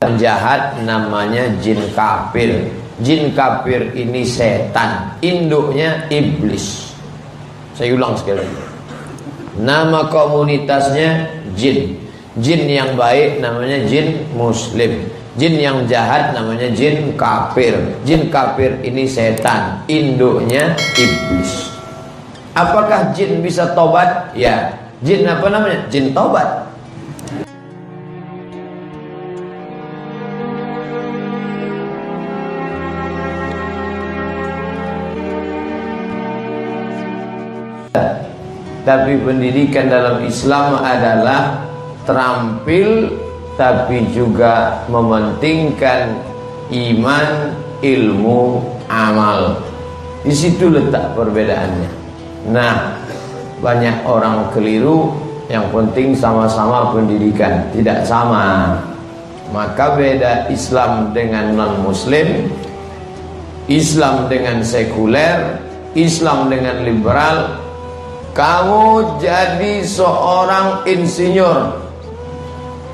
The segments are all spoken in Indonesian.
Jahat namanya jin kafir. Jin kafir ini setan, induknya iblis. Saya ulang sekali lagi. Nama komunitasnya jin. Jin yang baik namanya jin muslim. Jin yang jahat namanya jin kafir. Jin kafir ini setan, induknya iblis. Apakah jin bisa tobat? Ya. Jin apa namanya? Jin tobat. Tapi pendidikan dalam Islam adalah terampil tapi juga mementingkan iman, ilmu, amal. Di situ letak perbedaannya. Nah, banyak orang keliru, yang penting sama-sama pendidikan, tidak sama. Maka beda Islam dengan non-muslim, Islam dengan sekuler, Islam dengan liberal. Kamu jadi seorang insinyur,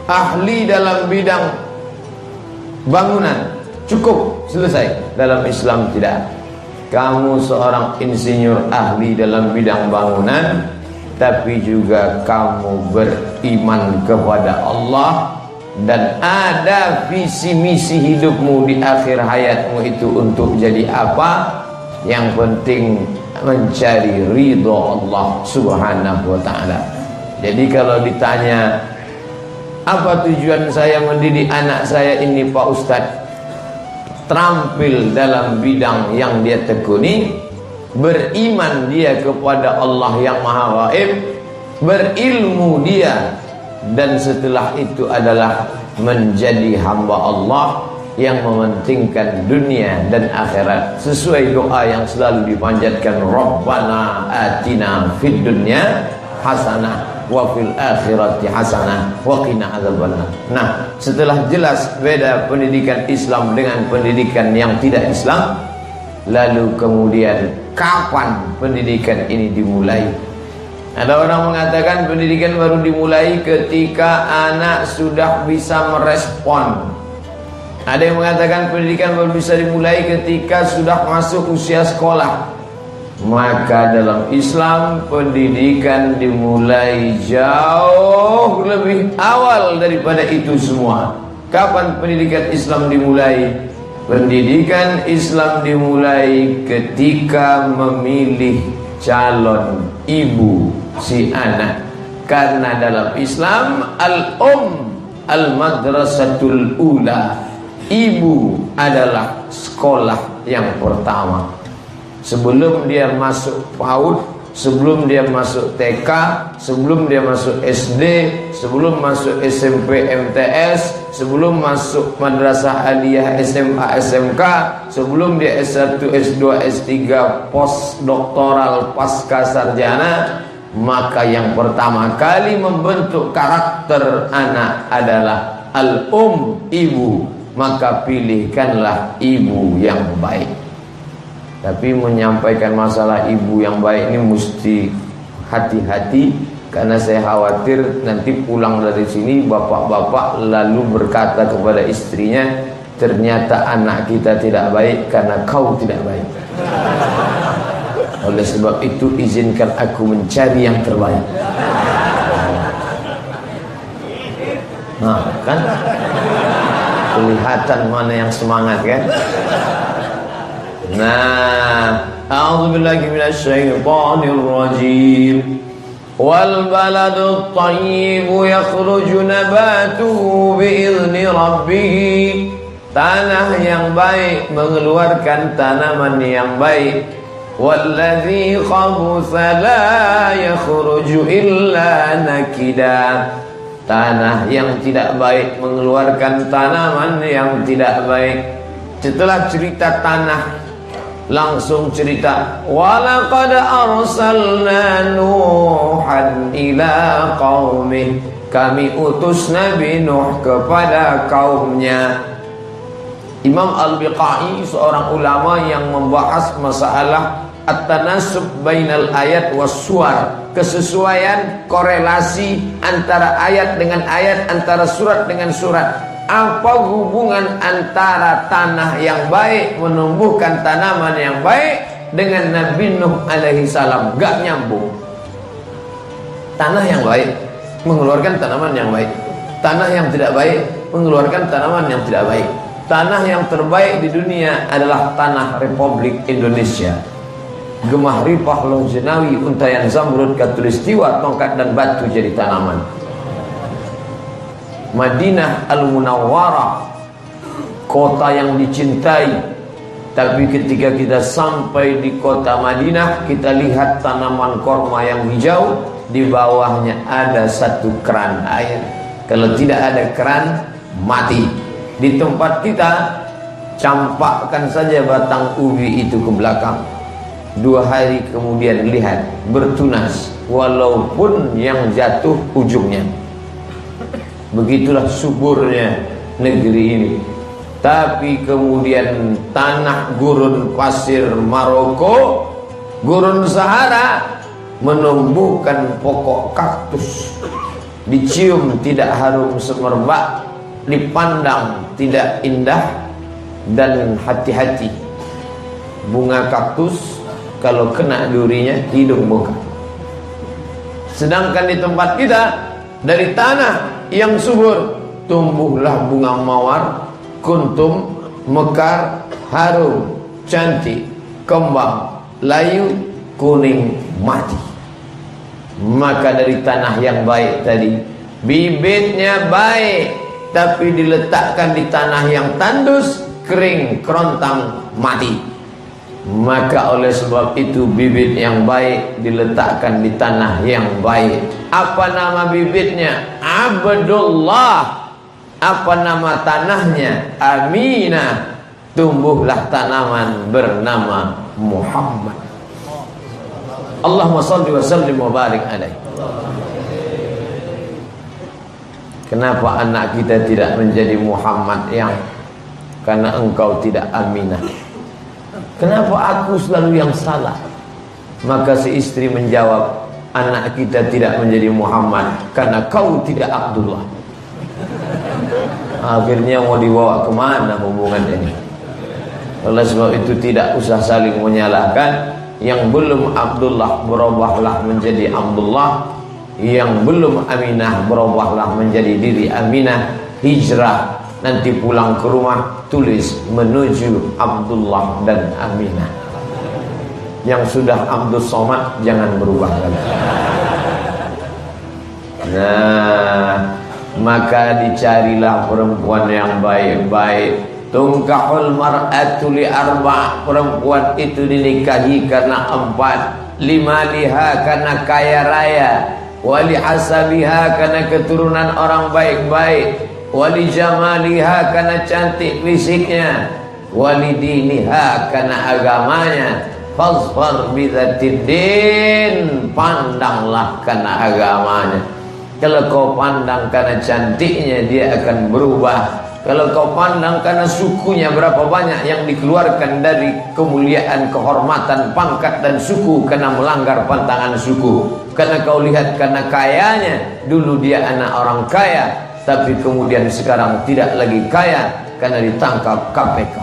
ahli dalam bidang bangunan, cukup, selesai. Dalam Islam tidak. Kamu seorang insinyur ahli dalam bidang bangunan, tapi juga kamu beriman kepada Allah, dan ada visi misi hidupmu di akhir hayatmu itu untuk jadi apa? Yang penting mencari ridho Allah subhanahu wa ta'ala. Jadi kalau ditanya apa tujuan saya mendidik anak saya ini Pak Ustadz, terampil dalam bidang yang dia tekuni, beriman dia kepada Allah yang maha gaib, berilmu dia, dan setelah itu adalah menjadi hamba Allah yang mementingkan dunia dan akhirat sesuai doa yang selalu dipanjatkan, Rabbana atina fid dunya hasanah wa fil akhirati hasanah wa qina adzabannar. Nah, setelah jelas beda pendidikan Islam dengan pendidikan yang tidak Islam, lalu kemudian kapan pendidikan ini dimulai? Ada orang mengatakan pendidikan baru dimulai ketika anak sudah bisa merespon. Ada yang mengatakan pendidikan baru bisa dimulai ketika sudah masuk usia sekolah. Maka dalam Islam pendidikan dimulai jauh lebih awal daripada itu semua. Kapan pendidikan Islam dimulai? Pendidikan Islam dimulai ketika memilih calon ibu si anak. Karena dalam Islam al-madrasatul ula, ibu adalah sekolah yang pertama. Sebelum dia masuk PAUD, sebelum dia masuk TK, sebelum dia masuk SD, sebelum masuk SMP MTS, sebelum masuk madrasah aliyah SMA SMK, sebelum dia S1 S2 S3 postdoktoral pasca sarjana, maka yang pertama kali membentuk karakter anak adalah ibu. Maka pilihkanlah ibu yang baik. Tapi menyampaikan masalah ibu yang baik ini mesti hati-hati, karena saya khawatir nanti pulang dari sini bapak-bapak lalu berkata kepada istrinya, ternyata anak kita tidak baik karena kau tidak baik. Oleh sebab itu izinkan aku mencari yang terbaik. Nah, kan kelihatan mana yang semangat, kan? Nah, a'udzubillahi minasyaitonir rajim. Wal baladut thayyibu yakhruju nabatuhu bi'izni rabbih. Tanah yang baik mengeluarkan tanaman yang baik. Walladzi khabutha la yakhruju illa nakida. Tanah yang tidak baik mengeluarkan tanaman yang tidak baik. Setelah cerita tanah, langsung cerita walaqad arsalna nuhan ila qaumih. Kami utus Nabi Nuh kepada kaumnya. Imam Al-Biqai seorang ulama yang membahas masalah at-tanasub bainal ayat was suwar, kesesuaian korelasi antara ayat dengan ayat, antara surat dengan surat. Apa hubungan antara tanah yang baik menumbuhkan tanaman yang baik dengan Nabi Nuh alaihi salam? Gak nyambung. Tanah yang baik mengeluarkan tanaman yang baik, tanah yang tidak baik mengeluarkan tanaman yang tidak baik. Tanah yang terbaik di dunia adalah tanah Republik Indonesia. Gemah ripah loh jenawi, untayan zamrud, katulistiwa, tongkat dan batu jadi tanaman. Madinah Al-Munawwarah, kota yang dicintai. Tapi ketika kita sampai di kota Madinah, kita lihat tanaman korma yang hijau, di bawahnya ada satu keran air. Kalau tidak ada keran, mati. Di tempat kita, campakkan saja batang ubi itu ke belakang. 2 hari kemudian lihat bertunas, walaupun yang jatuh ujungnya. Begitulah suburnya negeri ini. Tapi kemudian tanah gurun pasir Maroko, gurun Sahara, menumbuhkan pokok kaktus. Dicium tidak harum semerbak, dipandang tidak indah, dan hati-hati. Bunga kaktus kalau kena durinya hidung buka. Sedangkan di tempat kita, dari tanah yang subur tumbuhlah bunga mawar, kuntum, mekar, harum, cantik, kembang, layu, kuning, mati. Maka dari tanah yang baik tadi, bibitnya baik, tapi diletakkan di tanah yang tandus, kering, kerontang, mati. Maka oleh sebab itu bibit yang baik diletakkan di tanah yang baik. Apa nama bibitnya? Abdullah. Apa nama tanahnya? Aminah. Tumbuhlah tanaman bernama Muhammad. Allahumma salli wa sallim wa barik alaihi. Kenapa anak kita tidak menjadi Muhammad yang? Karena engkau tidak Aminah. Kenapa aku selalu yang salah? Maka si istri menjawab, anak kita tidak menjadi Muhammad karena kau tidak Abdullah. Akhirnya mau dibawa kemana hubungan ini? Oleh sebab itu tidak usah saling menyalahkan. Yang belum Abdullah berubahlah menjadi Abdullah, yang belum Aminah berubahlah menjadi diri Aminah. Hijrah, nanti pulang ke rumah tulis menuju Abdullah dan Aminah. Yang sudah Abdul Somad jangan berubah lagi. Nah, maka dicarilah perempuan yang baik-baik. Tungkahul mar'atu li arba', perempuan itu dinikahi karena 4. Limaliha karena kaya raya, wali hasabiha karena keturunan orang baik-baik, wali jamaliha karena cantik fisiknya, wali diniha karena agamanya. Fazfar bidzatiddin, pandanglah karena agamanya. Kalau kau pandang karena cantiknya, dia akan berubah. Kalau kau pandang karena sukunya, berapa banyak yang dikeluarkan dari kemuliaan, kehormatan, pangkat dan suku karena melanggar pantangan suku. Karena kau lihat karena kayanya, dulu dia anak orang kaya, tapi kemudian sekarang tidak lagi kaya karena ditangkap KPK.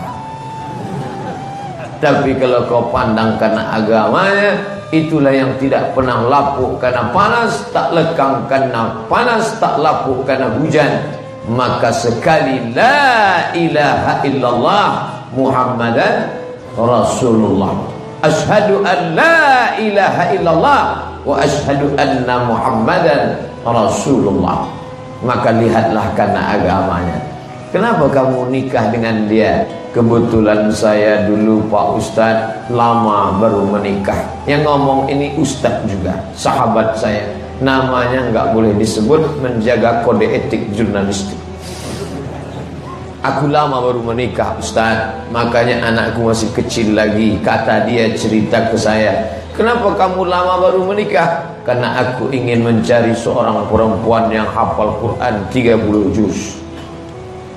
Tapi kalau kau pandang karena agamanya, itulah yang tidak pernah lapuk karena panas, tak lekang karena panas, tak lapuk karena hujan. Maka sekali la ilaha illallah Muhammadan Rasulullah, asyhadu an la ilaha illallah wa asyhadu anna Muhammadan Rasulullah, maka lihatlah karena agamanya. Kenapa kamu nikah dengan dia? Kebetulan saya dulu Pak Ustadz lama baru menikah. Yang ngomong ini Ustadz juga, sahabat saya. Namanya nggak boleh disebut, menjaga kode etik jurnalistik. Aku lama baru menikah Ustadz, makanya anakku masih kecil lagi. Kata dia, cerita ke saya, kenapa kamu lama baru menikah? Karena aku ingin mencari seorang perempuan yang hafal Quran 30 juz.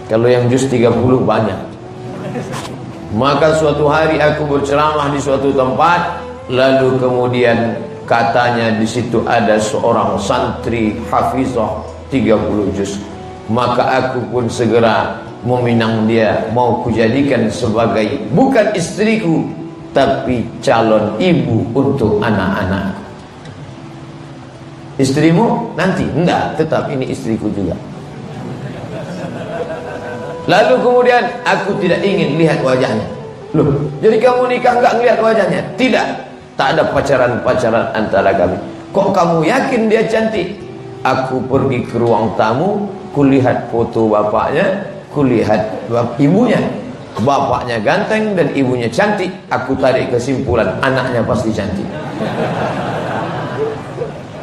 Kalau yang juz 30 banyak. Maka suatu hari aku berceramah di suatu tempat, lalu kemudian katanya di situ ada seorang santri hafizah 30 juz. maka aku pun segera meminang dia, mau kujadikan sebagai bukan istriku tapi calon ibu untuk anak-anak. Istrimu nanti? Enggak, tetap ini istriku juga. Lalu kemudian aku tidak ingin lihat wajahnya. Loh, jadi kamu nikah enggak ngelihat wajahnya? Tidak, tak ada pacaran-pacaran antara kami. Kok kamu yakin dia cantik? Aku pergi ke ruang tamu, kulihat foto bapaknya, kulihat ibunya. Bapaknya ganteng dan ibunya cantik. Aku tarik kesimpulan anaknya pasti cantik.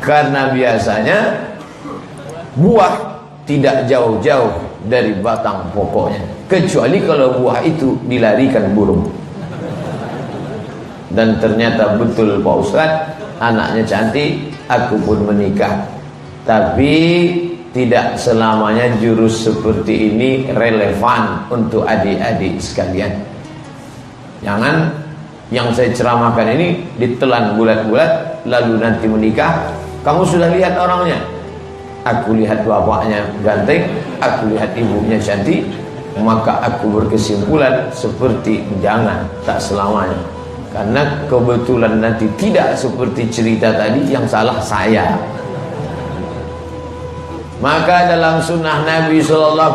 Karena biasanya buah tidak jauh-jauh dari batang pokoknya, kecuali kalau buah itu dilarikan burung. Dan ternyata betul Pak Ustadz, anaknya cantik, aku pun menikah. Tapi tidak selamanya jurus seperti ini relevan untuk adik-adik sekalian. Jangan yang saya ceramahkan ini ditelan bulat-bulat lalu nanti menikah. Kamu sudah lihat orangnya? Aku lihat bapaknya ganteng, aku lihat ibunya cantik, maka aku berkesimpulan seperti jangan, tak selamanya. Karena kebetulan nanti tidak seperti cerita tadi, yang salah saya. Maka dalam sunnah Nabi SAW,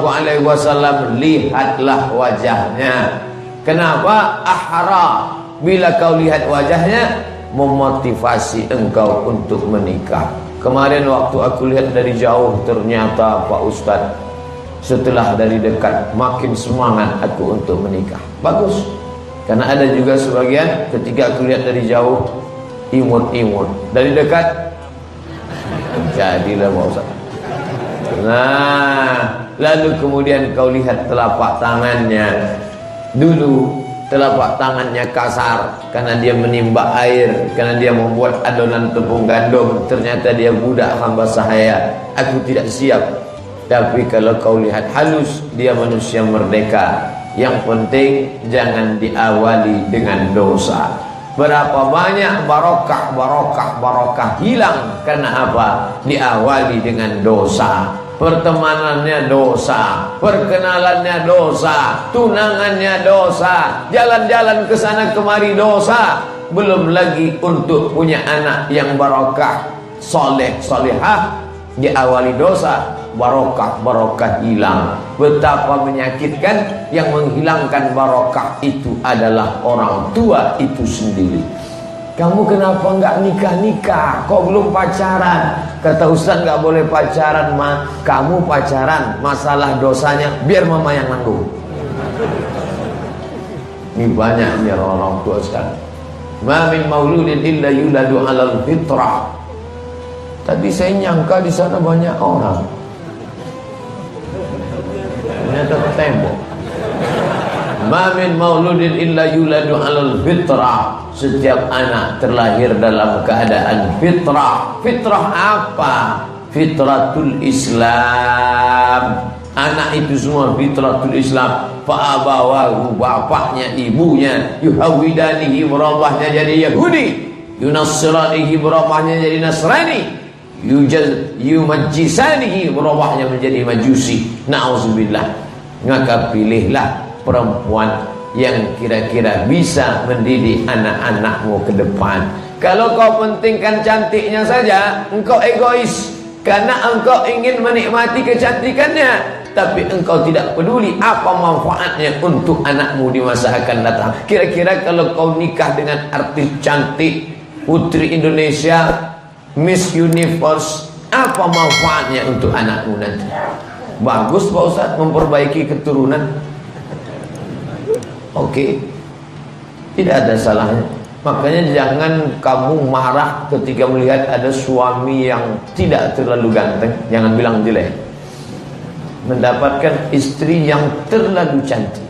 lihatlah wajahnya. Kenapa? Ahra, bila kau lihat wajahnya, memotivasi engkau untuk menikah. Kemarin waktu aku lihat dari jauh, ternyata Pak Ustadz, setelah dari dekat makin semangat aku untuk menikah. Bagus. Karena ada juga sebagian ketika aku lihat dari jauh imut-imut, dari dekat jadilah Pak Ustadz. Nah, lalu kemudian kau lihat telapak tangannya. Dulu telapak tangannya kasar karena dia menimba air, karena dia membuat adonan tepung gandum. Ternyata dia budak hamba sahaya, aku tidak siap. Tapi kalau kau lihat halus, dia manusia merdeka. Yang penting jangan diawali dengan dosa. Berapa banyak barokah hilang karena apa? Diawali dengan dosa. Pertemanannya dosa, perkenalannya dosa, tunangannya dosa, jalan-jalan ke sana kemari dosa. Belum lagi untuk punya anak yang barokah, soleh, solehah, diawali dosa, barokah hilang. Betapa menyakitkan, yang menghilangkan barokah itu adalah orang tua itu sendiri. Kamu kenapa enggak nikah-nikah? Kok belum pacaran? Kata Ustaz enggak boleh pacaran, Ma. Kamu pacaran, masalah dosanya biar mama yang nanggung. Ini banyaknya orang tua Ustaz. Ma min mauludin illa yuladu 'alal fitrah. Tadi saya nyangka di sana banyak orang. Ternyata ke tembok. Ma min mauludin illa yuladu 'alal fitrah. Setiap anak terlahir dalam keadaan fitrah. Fitrah apa? Fitratul Islam. Anak itu semua fitratul Islam. Fa'abawahu, bapaknya, ibunya, yuhawidanihi, berubahnya jadi Yahudi, yunassiranihi, berubahnya jadi Nasrani, yumajjisanihi, berubahnya menjadi Majusi. Na'udzubillah. Maka pilihlah perempuan yang kira-kira bisa mendidik anak-anakmu ke depan. Kalau kau pentingkan cantiknya saja, engkau egois, karena engkau ingin menikmati kecantikannya, tapi engkau tidak peduli apa manfaatnya untuk anakmu di masa akan datang. Kira-kira kalau kau nikah dengan artis cantik, Putri Indonesia, Miss Universe, apa manfaatnya untuk anakmu nanti? Bagus Pak Ustaz, memperbaiki keturunan. Oke, tidak ada salahnya. Makanya jangan kamu marah ketika melihat ada suami yang tidak terlalu ganteng. Jangan bilang jelek. Mendapatkan istri yang terlalu cantik,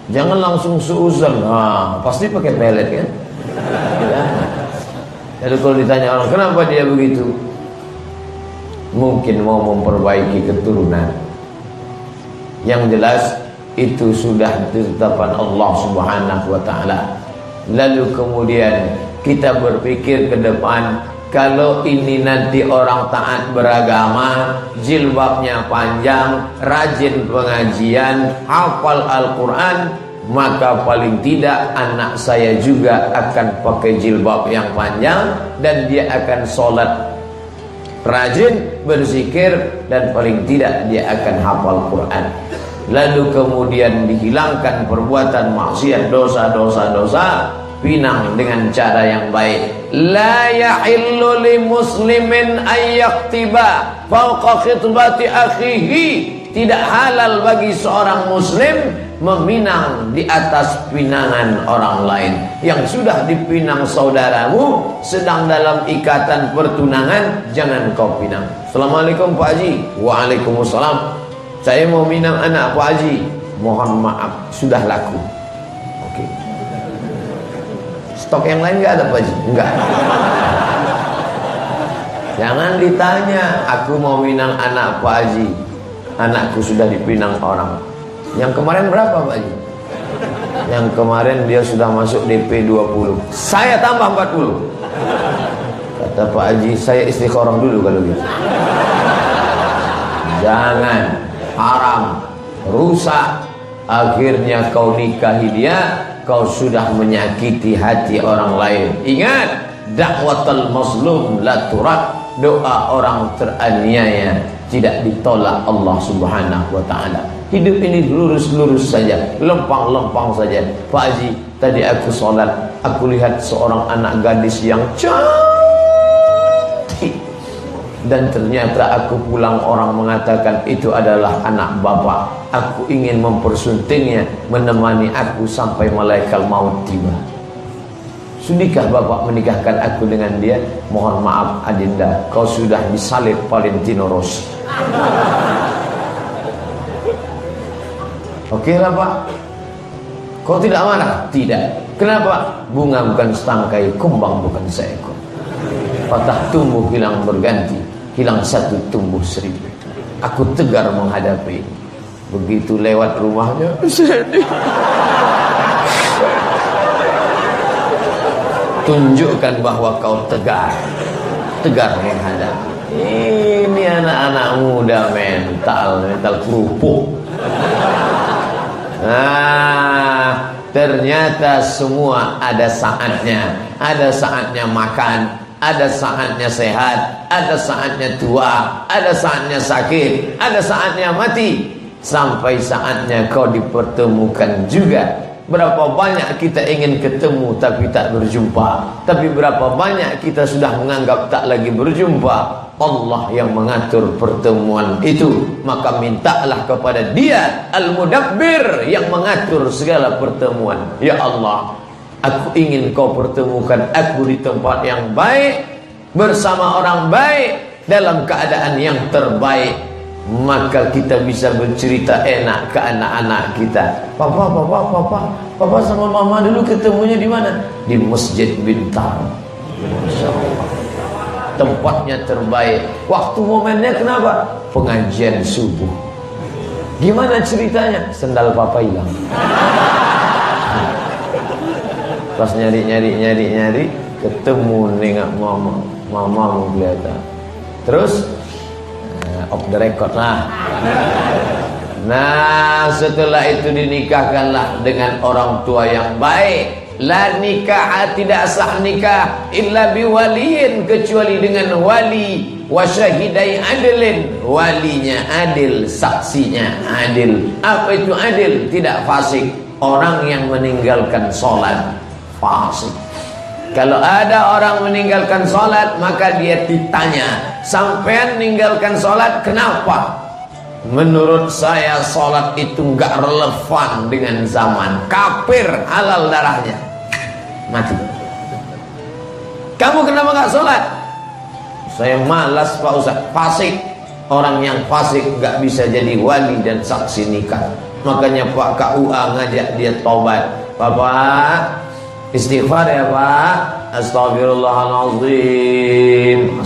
jangan langsung suuzon. Nah, pasti pakai pelet kan? Ya. Jadi kalau ditanya orang kenapa dia begitu, mungkin mau memperbaiki keturunan. Yang jelas itu sudah ditetapkan Allah Subhanahu wa taala. Lalu kemudian kita berpikir ke depan, kalau ini nanti orang taat beragama, jilbabnya panjang, rajin pengajian, hafal Al-Quran, maka paling tidak anak saya juga akan pakai jilbab yang panjang, dan dia akan sholat rajin, berzikir, dan paling tidak dia akan hafal Quran. Lalu kemudian dihilangkan perbuatan maksiat, dosa, pinang dengan cara yang baik. La yahillu li muslimin ayyaktiba fawqa khitbati akhihi. Tidak halal bagi seorang muslim meminang di atas pinangan orang lain. Yang sudah dipinang saudaramu sedang dalam ikatan pertunangan, jangan kau pinang. Assalamualaikum Pak Haji. Waalaikumsalam. Saya mau minang anak Pak Haji. Mohon maaf, sudah laku. Oke. Stok yang lain enggak ada Pak Haji? Enggak. Jangan ditanya, aku mau minang anak Pak Haji. Anakku sudah dipinang orang. Yang kemarin berapa Pak Haji? Yang kemarin dia sudah masuk DP 20. Saya tambah 40. Kata Pak Haji, saya istikharah dulu kalau gitu. Jangan. Haram, rusak, akhirnya kau nikahi dia, kau sudah menyakiti hati orang lain. Ingat, dakwatul mazlum la turad, doa orang teraniaya tidak ditolak Allah Subhanahu wa taala. Hidup ini lurus-lurus saja, lempang-lempang saja. Pak Haji, tadi aku sholat, aku lihat seorang anak gadis yang cantik, dan ternyata aku pulang orang mengatakan itu adalah anak bapak. Aku ingin mempersuntingnya, menemani aku sampai malaikat maut tiba. Sudikah bapak menikahkan aku dengan dia? Mohon maaf Adinda, kau sudah disalib Valentino Rossi. Oke lah Pak. Kau tidak marah? Tidak. Kenapa? Bunga bukan setangkai, kumbang bukan seekor. Patah tumbuh hilang berganti, hilang satu tumbuh seribu. Aku tegar menghadapi. Begitu lewat rumahnya, sedih. Tunjukkan bahwa kau tegar, tegar menghadapi. Ini anak-anak muda mental kerupuk. Nah, ternyata semua ada saatnya. Ada saatnya makan, ada saatnya sehat, ada saatnya tua, ada saatnya sakit, ada saatnya mati. Sampai saatnya kau dipertemukan juga. Berapa banyak kita ingin ketemu tapi tak berjumpa. Tapi berapa banyak kita sudah menganggap tak lagi berjumpa. Allah yang mengatur pertemuan itu. Maka mintalah kepada Dia Al-Mudabbir yang mengatur segala pertemuan. Ya Allah, aku ingin kau pertemukan aku di tempat yang baik, bersama orang baik, dalam keadaan yang terbaik. Maka kita bisa bercerita enak ke anak-anak kita. Papa sama mama dulu ketemunya di mana? Di Masjid Bintaro. Masya Allah. Tempatnya terbaik. Waktu momennya kenapa? Pengajian subuh. Gimana ceritanya? Sendal papa hilang. Pas nyari, ketemu nengok mama mau kelihatan. Terus off the record lah. Nah, setelah itu dinikahkanlah dengan orang tua yang baik. La nikah, tidak sah nikah illa biwaliyin, kecuali dengan wali, wa syahidai adilin, walinya adil, saksinya adil. Apa itu adil? Tidak fasik. Orang yang meninggalkan sholat fasik. Kalau ada orang meninggalkan sholat, maka dia ditanya, sampean meninggalkan sholat kenapa? Menurut saya sholat itu nggak relevan dengan zaman. Kafir, halal darahnya, mati. Kamu kenapa nggak sholat? Saya malas Pak Ustaz. Fasik. Orang yang fasik nggak bisa jadi wali dan saksi nikah. Makanya Pak KUA ngajak dia tobat. Bapak, istighfar ya Pak. Astagfirullahaladzim.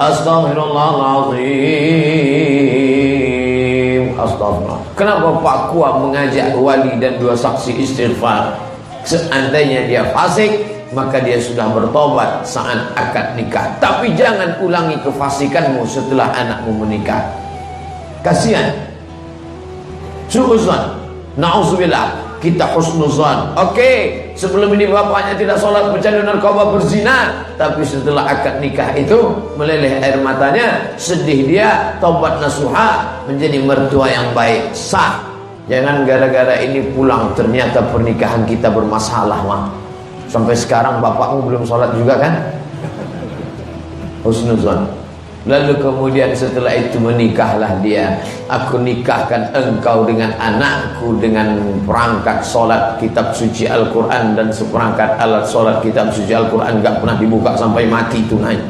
Astagfirullahaladzim. Astagfirullah. Kenapa Pak KUA mengajak wali dan dua saksi istighfar? Seandainya dia fasik, maka dia sudah bertobat saat akad nikah. Tapi jangan ulangi kefasikanmu setelah anakmu menikah. Kasihan. Su'uzan, na'udzubillah. Kita husnuzan. Oke, sebelum ini bapaknya tidak sholat, pecandu narkoba, berzina, tapi setelah akad nikah itu meleleh air matanya, sedih dia, tobat nasuha, menjadi mertua yang baik, sah. Jangan gara-gara ini pulang ternyata pernikahan kita bermasalah, mah. Sampai sekarang bapakmu belum sholat juga kan? Husnuzan. Lalu kemudian setelah itu menikahlah dia. Aku nikahkan engkau dengan anakku dengan perangkat solat kitab suci Al-Quran dan seperangkat alat solat kitab suci Al-Quran gak pernah dibuka sampai mati tunai.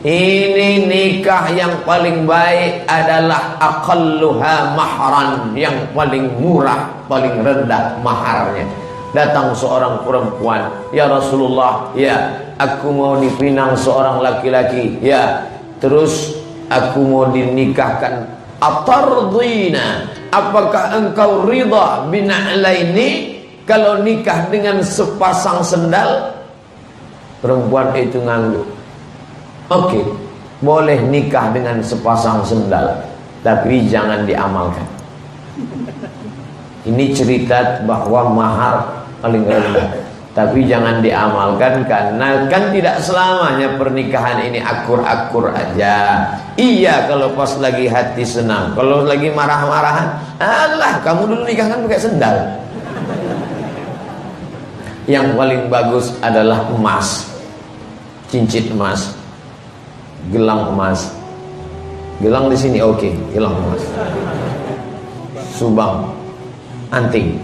Ini nikah yang paling baik adalah aqalluha mahran, yang paling murah, paling rendah maharnya. Datang seorang perempuan, ya Rasulullah, ya aku mau dipinang seorang laki-laki, ya terus aku mau dinikahkan. Atardina, apakah engkau ridha bina'laini, kalau nikah dengan sepasang sendal? Perempuan itu ngangguk, oke, boleh nikah dengan sepasang sendal, tapi jangan diamalkan. Ini cerita bahwa mahar paling rendah, tapi jangan diamalkan, karena kan tidak selamanya pernikahan ini akur-akur aja. Iya kalau pas lagi hati senang, kalau lagi marah-marahan, alah kamu dulu nikah kan pakai sendal. Yang paling bagus adalah emas, cincin emas, gelang emas. Gelang di sini oke, gelang emas. Subang, anting.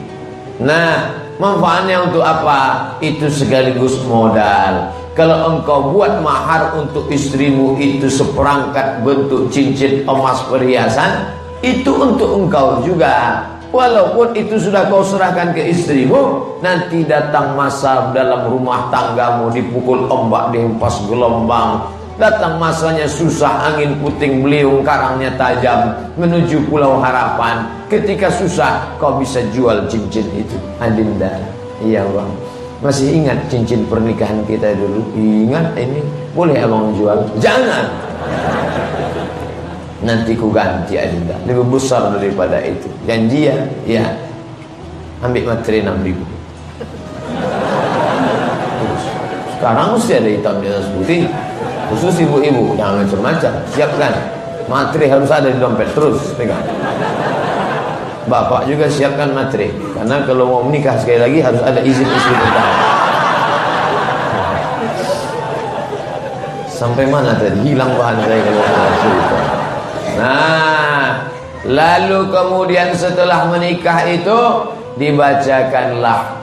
Nah, manfaatnya untuk apa? Itu sekaligus modal. Kalau engkau buat mahar untuk istrimu itu seperangkat bentuk cincin emas perhiasan, itu untuk engkau juga. Walaupun itu sudah kau serahkan ke istrimu, nanti datang masa dalam rumah tanggamu dipukul ombak, dihempas gelombang. Datang masanya susah, angin puting beliung, karangnya tajam, menuju Pulau Harapan. Ketika susah, kau bisa jual cincin itu. Adinda, iya bang, masih ingat cincin pernikahan kita dulu? Ingat ini, boleh abang jual? Jangan. Nanti ku ganti Adinda, lebih besar daripada itu. Janji ya? Ya. Ambil materi 6.000. Sekarang mesti ada hitam di atas putih. Khusus ibu-ibu, jangan macam-macam. Siapkan, materi harus ada di dompet, terus pegang. Bapak juga siapkan materi, karena kalau mau menikah sekali lagi harus ada izin istri pertama. Sampai mana tadi? Hilang bahan saya kalau cerita. Nah, lalu kemudian setelah menikah itu dibacakanlah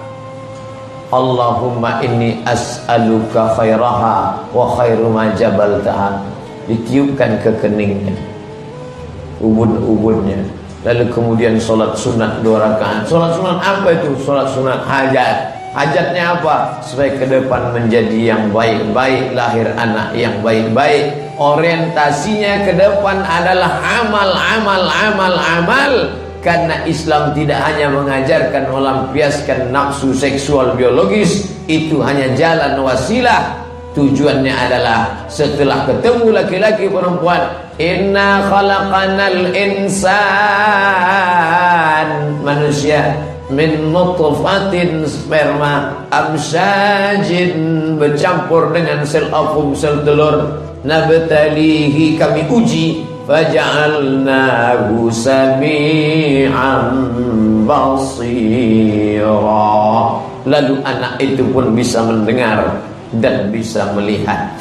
Allahumma inni as'aluka khairaha wa khairu ma jabaltaha. Ditiupkan ke keningnya, ubun-ubunnya. Lalu kemudian solat sunat 2 rakaat. Solat sunat apa itu? Solat sunat hajat. Hajatnya apa? Supaya ke depan menjadi yang baik-baik, lahir anak yang baik-baik. Orientasinya ke depan adalah amal, amal, amal, amal. Karena Islam tidak hanya mengajarkan melampiaskan nafsu seksual biologis, itu hanya jalan wasilah. Tujuannya adalah setelah ketemu laki-laki perempuan, inna khalaqanal insan, manusia, min nutfatin, sperma, amsyajin, bercampur dengan sel ovum, sel telur, nabtalihi, kami uji, faja'alnahu sami'an basira. Lalu anak itu pun bisa mendengar dan bisa melihat.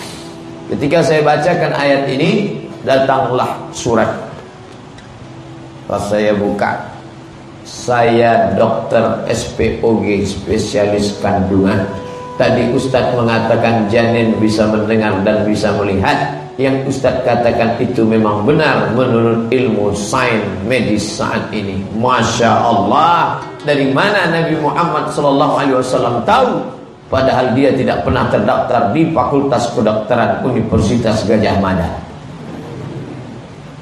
Ketika saya bacakan ayat ini, datanglah surat. Pas saya buka, saya dokter SPOG, spesialis kandungan. Tadi Ustadz mengatakan janin bisa mendengar dan bisa melihat. Yang Ustadz katakan itu memang benar menurut ilmu sains medis saat ini. Masya Allah. Dari mana Nabi Muhammad SAW tahu? Padahal dia tidak pernah terdaftar di Fakultas Kedokteran Universitas Gajah Mada.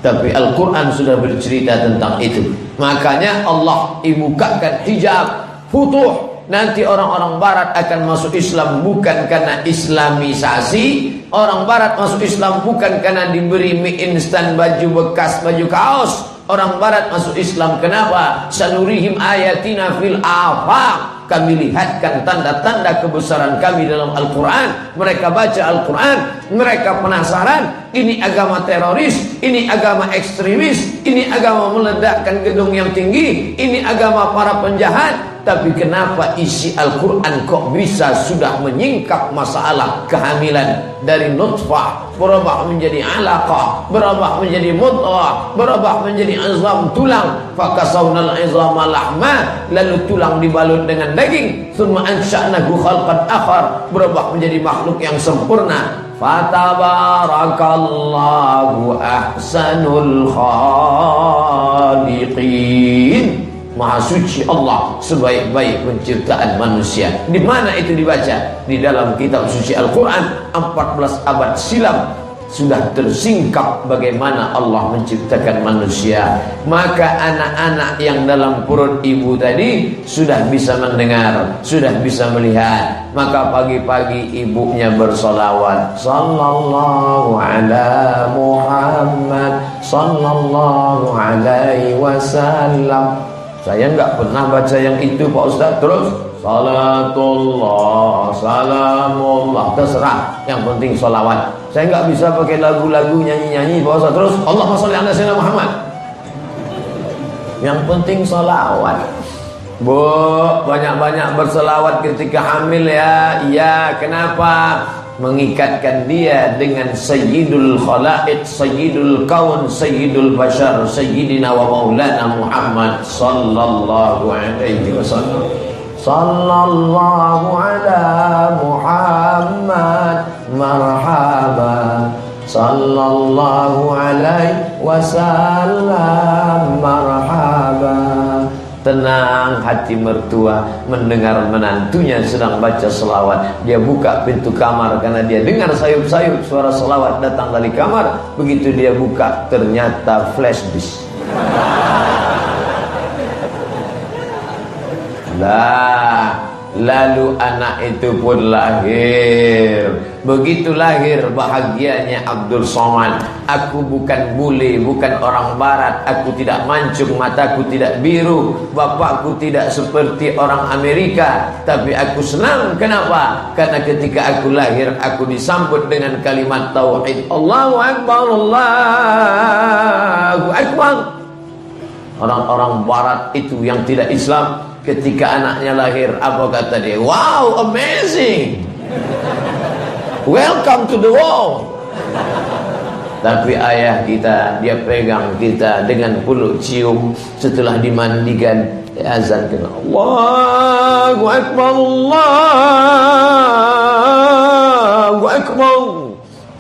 Tapi Al-Quran sudah bercerita tentang itu. Makanya Allah ibukakan hijab futuh Nanti orang-orang barat akan masuk Islam bukan karena islamisasi. Orang barat masuk Islam bukan karena diberi mie instan, baju bekas, baju kaos. Orang barat masuk Islam kenapa? Sanurihim ayatina fil afaq. Kami lihatkan tanda-tanda kebesaran kami dalam Al-Quran. Mereka baca Al-Quran, mereka penasaran. Ini agama teroris, ini agama ekstremis, ini agama meledakkan gedung yang tinggi, ini agama para penjahat. Tapi kenapa isi Al-Quran kok bisa sudah menyingkap masalah kehamilan dari nutfah berubah menjadi alaqah, berubah menjadi mudghah, berubah menjadi azam tulang, fakasawnal izama lahma, lalu tulang dibalut dengan daging, tsumma ansha'nahu khalqan akhar, berubah menjadi makhluk yang sempurna. Fatabarakallahu ahsanul khaliqin. Maha suci Allah, sebaik-baik penciptaan manusia. Di mana itu dibaca? Di dalam kitab suci Al-Quran 14 abad silam sudah tersingkap bagaimana Allah menciptakan manusia. Maka anak-anak yang dalam perut ibu tadi sudah bisa mendengar, sudah bisa melihat. Maka pagi-pagi ibunya bersolawat, sallallahu ala Muhammad sallallahu alaihi wasallam. Saya enggak pernah baca yang itu Pak Ustaz. Terus salatullah, salamullah, terserah, yang penting sholawat. Saya enggak bisa pakai lagu-lagu nyanyi-nyanyi Pak Ustaz. Terus Allahumma sholli ala sayyidina Muhammad. Yang penting sholawat. Bu, banyak-banyak berselawat ketika hamil ya. Iya, kenapa? Mengikatkan dia dengan sayyidul khalaiq, sayyidul kaun, sayyidul bashar, sayyidina wa maulana Muhammad sallallahu alaihi wasallam. Sallallahu ala Muhammad marhaba, sallallahu alaihi wasallam marhaba. Tenang hati mertua mendengar menantunya sedang baca selawat. Dia buka pintu kamar karena dia dengar sayup-sayup suara selawat datang dari kamar. Begitu dia buka, ternyata flash disk. Lah, lalu anak itu pun lahir. Begitu lahir bahagianya Abdul Somad. Aku bukan bule, bukan orang barat. Aku tidak mancung, mataku tidak biru, bapakku tidak seperti orang Amerika. Tapi aku senang. Kenapa? Karena ketika aku lahir, aku disambut dengan kalimat tauhid. Allahu Akbar, Allahu Akbar. Orang-orang barat itu yang tidak Islam, ketika anaknya lahir, apa kata dia? Wow, amazing, welcome to the world. Tapi ayah kita, dia pegang kita dengan peluk cium. Setelah dimandikan, azan kena Allahu Akbar, Allahu Akbar.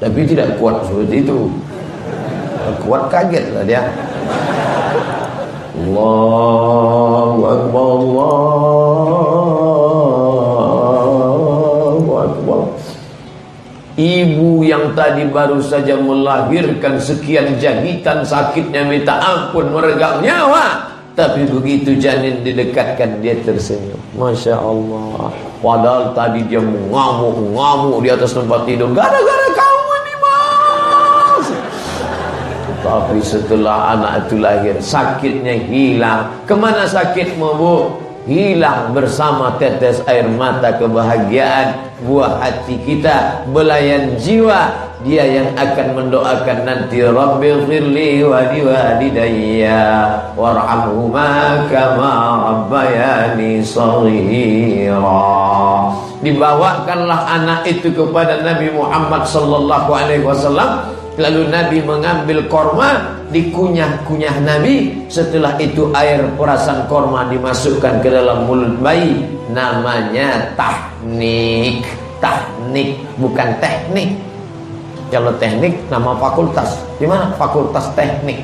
Tapi tidak kuat seperti itu. Kuat, kaget lah dia. Allahu Akbar, Allahu Akbar. Ibu yang tadi baru saja melahirkan, sekian jahitan, sakitnya minta ampun, meregang nyawa. Tapi begitu janin didekatkan, dia tersenyum. Masya Allah. Padahal tadi dia mengamuk-ngamuk di atas tempat tidur. Gara-gara kamu nih Mas. Tapi setelah anak itu lahir, sakitnya hilang. Kemana sakitmu, Bu? Hilang bersama tetes air mata kebahagiaan, buah hati kita, belayan jiwa. Dia yang akan mendoakan nanti, Rabbighfirli wa liwalidayya warhamhuma kama rabbayani shaghira. Dibawakanlah anak itu kepada Nabi Muhammad sallallahu alaihi wasallam. Lalu Nabi mengambil korma, dikunyah-kunyah Nabi. Setelah itu air perasan korma dimasukkan ke dalam mulut bayi. Namanya tahnik. Tahnik, bukan teknik. Kalau teknik nama fakultas. Di mana fakultas teknik?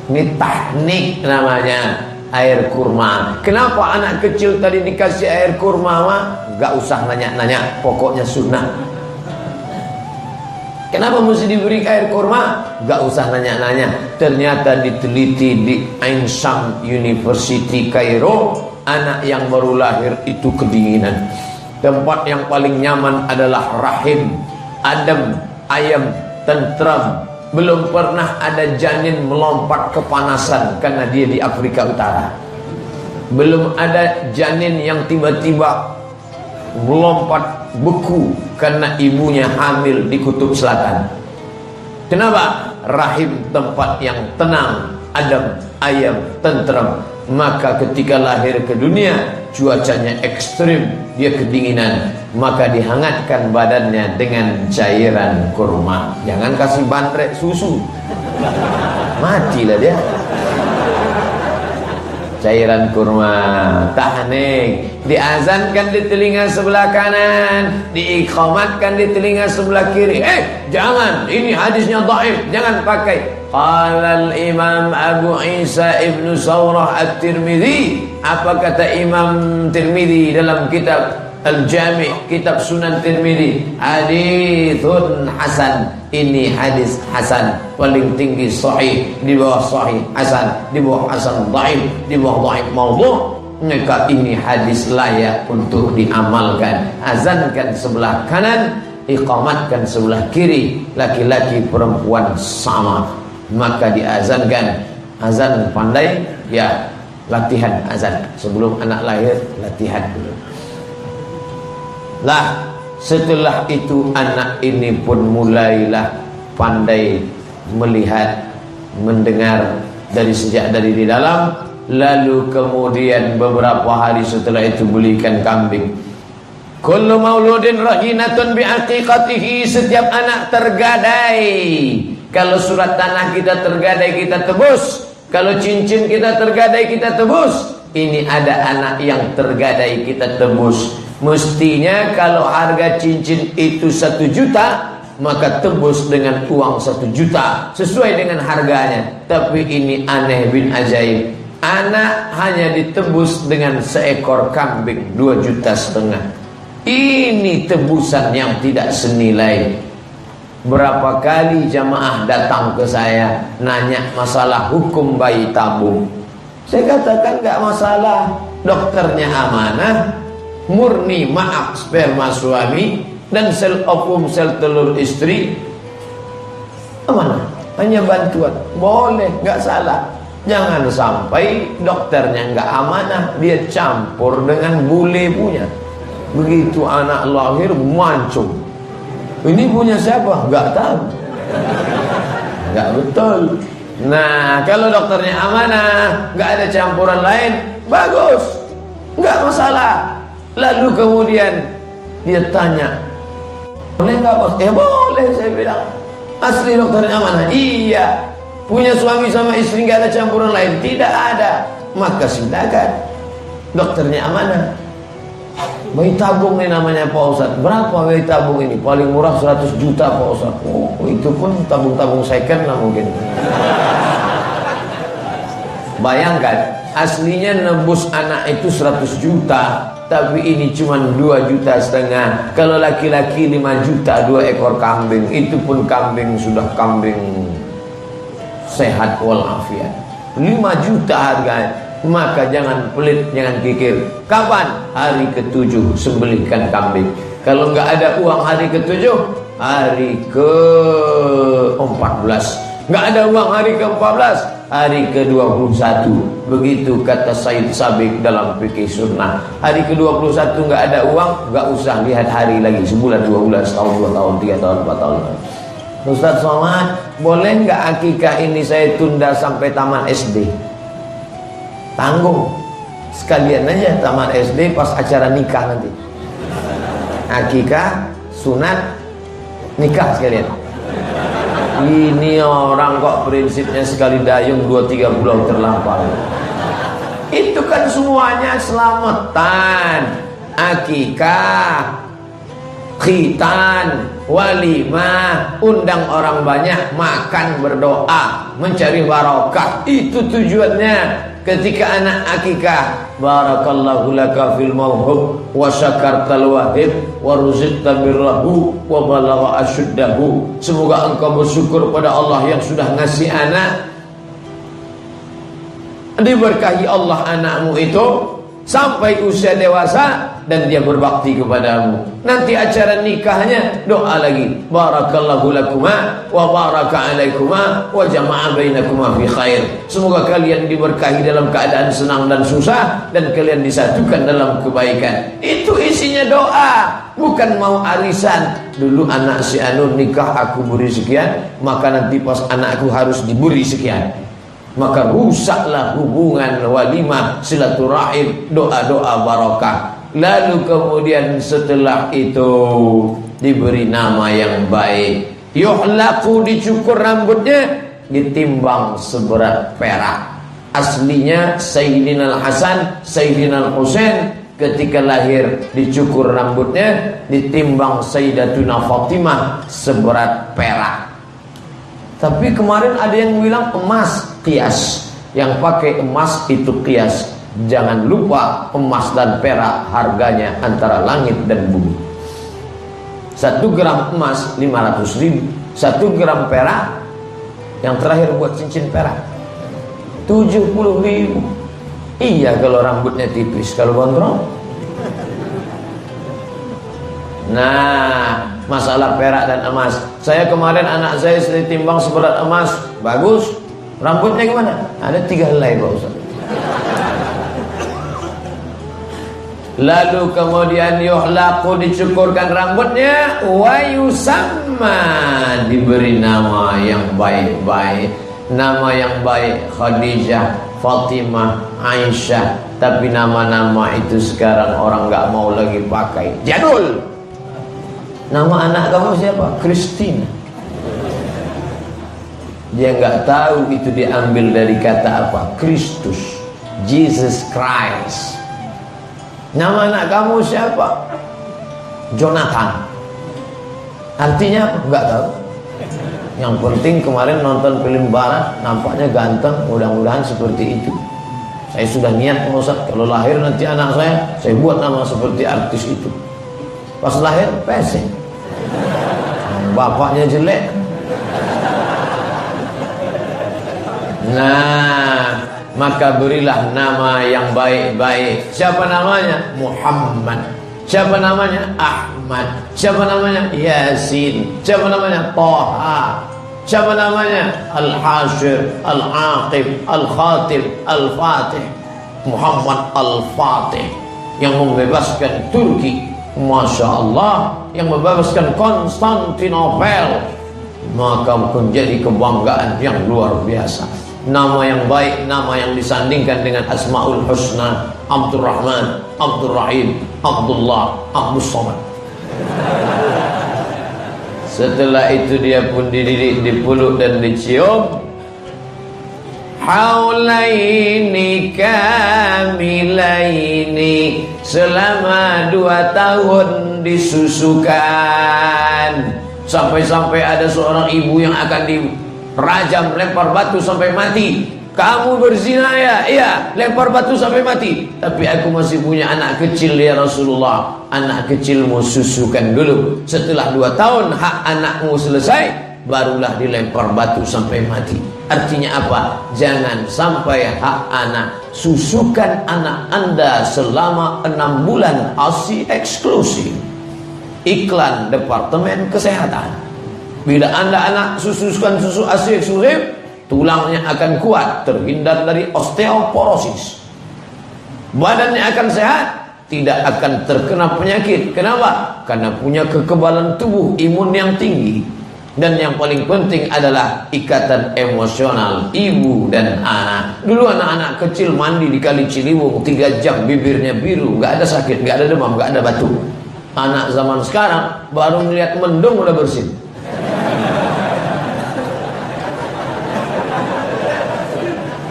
Ini tahnik namanya, air kurma. Kenapa anak kecil tadi dikasih air kurma? Gak usah nanya-nanya, pokoknya sunnah. Kenapa mesti diberi air kurma? Gak usah nanya-nanya. Ternyata diteliti di Ain Shams University Kairo, anak yang baru lahir itu kedinginan. Tempat yang paling nyaman adalah rahim, adem, ayam, tentram. Belum pernah ada janin melompat kepanasan karena dia di Afrika Utara. Belum ada janin yang tiba-tiba melompat beku karena ibunya hamil di Kutub Selatan. Kenapa? Rahim tempat yang tenang, adem, ayam, tentram. Maka ketika lahir ke dunia, cuacanya ekstrim, dia kedinginan, maka dihangatkan badannya dengan cairan kurma. Jangan kasih bantrek susu, matilah dia. Cairan kurma, tahnik, diazankan di telinga sebelah kanan, diiqamatkan di telinga sebelah kiri. Jangan, ini hadisnya dhaif, jangan pakai. Qala al-Imam Abu Isa Ibnu Sawrah At-Tirmidzi. Apa kata Imam Tirmidzi dalam kitab Al-Jami', kitab Sunan Tirmidzi? Haditsun hasan. Ini hadis hasan, paling tinggi sahih, di bawah sahih hasan, di bawah hasan dhaif, di bawah dhaif maudhu'. Maka ini hadis layak untuk diamalkan. Azankan sebelah kanan, iqamatkan sebelah kiri, laki-laki perempuan sama. Maka diazankan. Azan pandai, ya latihan azan. Sebelum anak lahir, latihan dulu. Lah, setelah itu anak ini pun mulailah pandai melihat, mendengar dari di dalam. Lalu kemudian beberapa hari setelah itu belikan kambing. Kullu mauludin rahinatun bi'aqiqatihi. Setiap anak tergadai. Kalau surat tanah kita tergadai, kita tebus. Kalau cincin kita tergadai, kita tebus. Ini ada anak yang tergadai, kita tebus. Mestinya kalau harga cincin itu 1 juta, maka tebus dengan uang 1 juta sesuai dengan harganya. Tapi ini aneh bin ajaib. Anak hanya ditebus dengan seekor kambing 2,5 juta. Ini tebusan yang tidak senilai. Berapa kali jamaah datang ke saya nanya masalah hukum bayi tabung. Saya katakan gak masalah. Dokternya amanah, murni maaf sperma suami dan sel ovum, sel telur istri amanah, hanya bantuan. Boleh, gak salah. Jangan sampai dokternya gak amanah, dia campur dengan bule punya. Begitu anak lahir mancung. Ini punya siapa? Gak tahu. Gak betul. Nah, kalau dokternya amanah, gak ada campuran lain, bagus, gak masalah. Lalu kemudian dia tanya, boleh gak bos? Boleh, saya bilang. Asli dokternya amanah? Iya. Punya suami sama istri gak ada campuran lain? Tidak ada. Maka silakan. Dokternya amanah. Bayi tabung ini namanya Pak Ustaz. Berapa bayi tabung ini? Paling murah 100 juta Pak Ustaz. Oh, itu pun tabung-tabung second lah mungkin. Bayangkan, aslinya nebus anak itu 100 juta, tapi ini cuma 2,5 juta. Kalau laki-laki 5 juta 2 ekor kambing. Itu pun kambing sudah kambing sehat walafiat. 5 juta harganya. Maka jangan pelit, jangan kikir. Kapan? Hari ke-7 sembelihkan kambing. Kalau nggak ada uang hari ke-7, hari ke-14. Nggak ada uang hari ke-14, hari ke-21. Begitu kata Said Sabiq dalam fikih sunnah. Hari ke-21 nggak ada uang, nggak usah lihat hari lagi. Sebulan, 2 bulan, setahun, 2 tahun, 3 tahun, 4 tahun. Ustaz Somad, boleh nggak akikah ini saya tunda sampai taman SD? Tanggung sekalian aja taman SD pas acara nikah nanti. Akikah, sunat, nikah sekalian. Ini orang kok prinsipnya sekali dayung 2-3 pulau terlampau. Itu kan semuanya selamatan. Akikah, khitan, walimah, undang orang banyak, makan, berdoa, mencari barokah. Itu tujuannya. Ketika anak akikah, barakallahu laka fil mawhub wa syakartal wahib wa ruziqta birrahu wa balagha asyuddahu. Semoga engkau bersyukur pada Allah yang sudah ngasih anak, diberkahi Allah anakmu itu, sampai usia dewasa dan dia berbakti kepadamu. Nanti acara nikahnya doa lagi, barakallahu lakuma wa baraka alaikuma wa jama'a bainakuma fi khair. Semoga kalian diberkahi dalam keadaan senang dan susah, dan kalian disatukan dalam kebaikan. Itu isinya doa, bukan mau arisan. Dulu anak si anu nikah aku beri sekian, maka nanti pas anakku harus diberi sekian. Maka rusaklah hubungan walimah, silaturahim, doa-doa barakah. Lalu kemudian setelah itu diberi nama yang baik. Yuhlaku, dicukur rambutnya, ditimbang seberat perak. Aslinya Sayyidina Al-Hasan, Sayyidina Al-Husain ketika lahir dicukur rambutnya, ditimbang Sayyidatuna Fatimah seberat perak. Tapi kemarin ada yang bilang emas, qiyas. Yang pakai emas itu qiyas. Jangan lupa emas dan perak harganya antara langit dan bumi. 1 gram emas 500.000, 1 gram perak yang terakhir buat cincin perak 70.000. Iya kalau rambutnya tipis, kalau gondrong. Nah, masalah perak dan emas. Saya kemarin anak saya ditimbang seberat emas, bagus. Rambutnya gimana? Ada 3 helai Pak Ustaz. Lalu kemudian yuhlaku, dicukurkan rambutnya, wa yusamma, diberi nama yang baik-baik. Nama yang baik Khadijah, Fatimah, Aisyah. Tapi nama-nama itu sekarang orang nggak mau lagi pakai, jadul. Nama anak kamu siapa? Christine. Dia nggak tahu itu diambil dari kata apa? Kristus, Jesus Christ. Nama anak kamu siapa? Jonathan. Artinya apa? Nggak tahu. Yang penting kemarin nonton film barat, nampaknya ganteng. Mudah-mudahan seperti itu. Saya sudah niat Ustaz, kalau lahir nanti anak saya buat nama seperti artis itu. Pas lahir pesing, bapaknya jelek. Nah, maka berilah nama yang baik-baik. Siapa namanya? Muhammad. Siapa namanya? Ahmad. Siapa namanya? Yasin. Siapa namanya? Taha. Siapa namanya? Al-Hashir, Al-Aqib, Al-Khatib, Al-Fatih. Muhammad Al-Fatih, yang membebaskan Turki, Masya Allah, yang membebaskan Konstantinopel. Maka menjadi kebanggaan yang luar biasa. Nama yang baik, nama yang disandingkan dengan Asmaul Husna, Abdurrahman, Abdurrahim, Abdullah, Abdus Somad. Setelah itu dia pun dididik, dipeluk dan dicium. Haulaini kamilaini, selama 2 tahun disusukan. Sampai-sampai ada seorang ibu yang akan dirajam, lempar batu sampai mati. Kamu berzina ya? Iya, lempar batu sampai mati. Tapi aku masih punya anak kecil ya Rasulullah. Anak kecilmu susukan dulu. Setelah 2 tahun hak anakmu selesai, barulah dilempar batu sampai mati. Artinya apa? Jangan sampai hak anak, susukan anak Anda selama 6 bulan ASI eksklusif. Iklan Departemen Kesehatan. Bila Anda anak susukan susu ASI eksklusif, tulangnya akan kuat, terhindar dari osteoporosis. Badannya akan sehat, tidak akan terkena penyakit. Kenapa? Karena punya kekebalan tubuh, imun yang tinggi. Dan yang paling penting adalah ikatan emosional ibu dan anak. Dulu anak-anak kecil mandi di Kali Ciliwung 3 jam, bibirnya biru, nggak ada sakit, nggak ada demam, nggak ada batuk. Anak zaman sekarang baru melihat mendung udah bersin.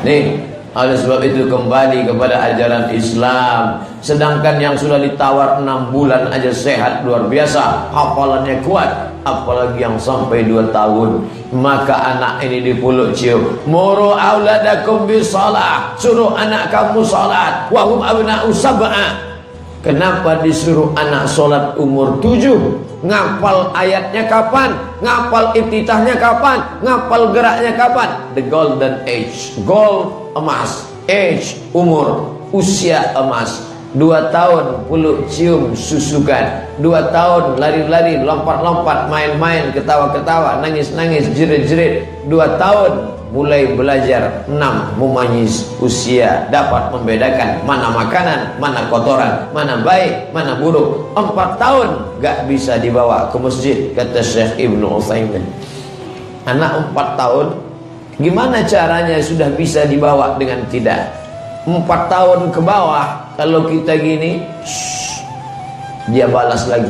Nih, oleh sebab itu kembali kepada ajaran Islam. Sedangkan yang sudah ditawar 6 bulan aja sehat luar biasa, hafalannya kuat, apalagi yang sampai 2 tahun. Maka anak ini dipeluk cium. Muru auladakum bisalah, suruh anak kamu salat. Wahum abna'u sab'a. Kenapa disuruh anak salat umur 7? Ngapal ayatnya kapan? Ngapal iftitahnya kapan? Ngapal geraknya kapan? The golden age. Gold, emas. age, umur, usia emas. 2 tahun peluk cium susukan, 2 tahun lari-lari, lompat-lompat, main-main, ketawa-ketawa, nangis-nangis, jerit-jerit. 2 tahun mulai belajar. 6 memayis usia, dapat membedakan mana makanan, mana kotoran, mana baik, mana buruk. 4 tahun gak bisa dibawa ke masjid, kata Syekh Ibnu Utsaimin. Anak 4 tahun gimana caranya sudah bisa dibawa dengan tidak? 4 tahun ke bawah, kalau kita gini, dia balas lagi.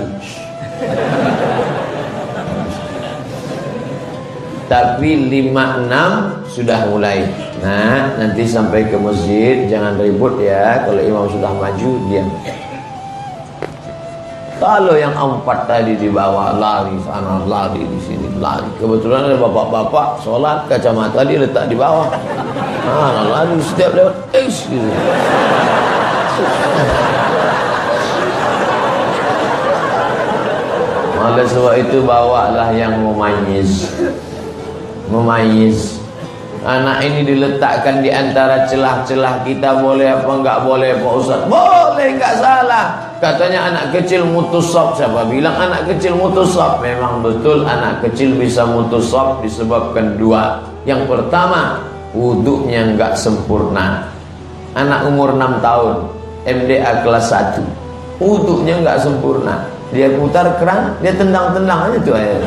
Tapi 5-6 sudah mulai. Nah, nanti sampai ke masjid jangan ribut ya. Kalau imam sudah maju, diam. Kalau yang 4 tadi di bawah, lari sana, lari di sini, lari. Kebetulan ada bapak-bapak sholat, kacamata dia letak di bawah. Lari setiap lewat, gitu. Maka sebab itu bawalah yang memayis. Anak ini diletakkan di antara celah-celah kita, boleh apa enggak boleh Pak Ustaz? Boleh, enggak salah. Katanya anak kecil mutus sop. Siapa bilang anak kecil mutus sop? Memang betul anak kecil bisa mutus sop disebabkan 2. Yang pertama, wuduknya enggak sempurna. Anak umur 6 tahun, MDA kelas 1, wuduknya enggak sempurna. Dia putar keran, dia tendang-tendang aja tuh air.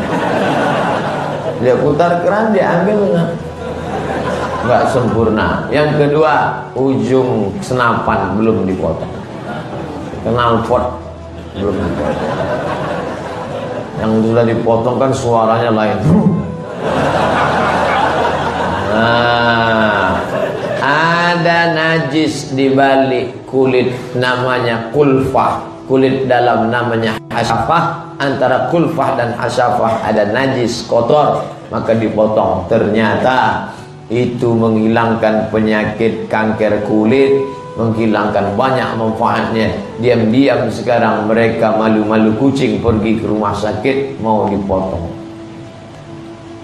Dia putar keran, dia ambil, enggak sempurna. Yang kedua, ujung senapan belum dipotong. Knalpot belum dipotong. Yang sudah dipotong kan suaranya lain. Nah, ada najis di balik kulit, namanya kulfah. Kulit dalam namanya hasyafah. Antara kulfah dan hasyafah ada najis, kotor, maka dipotong. Ternyata itu menghilangkan penyakit kanker kulit, menghilangkan banyak manfaatnya. Diam-diam sekarang mereka malu-malu kucing pergi ke rumah sakit mau dipotong.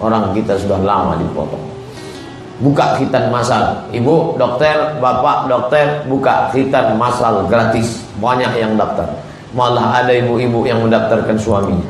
Orang kita sudah lama dipotong. Buka khitan masal. Ibu dokter, bapak dokter, buka khitan masal gratis. Banyak yang daftar. Malah ada ibu-ibu yang mendaftarkan suaminya.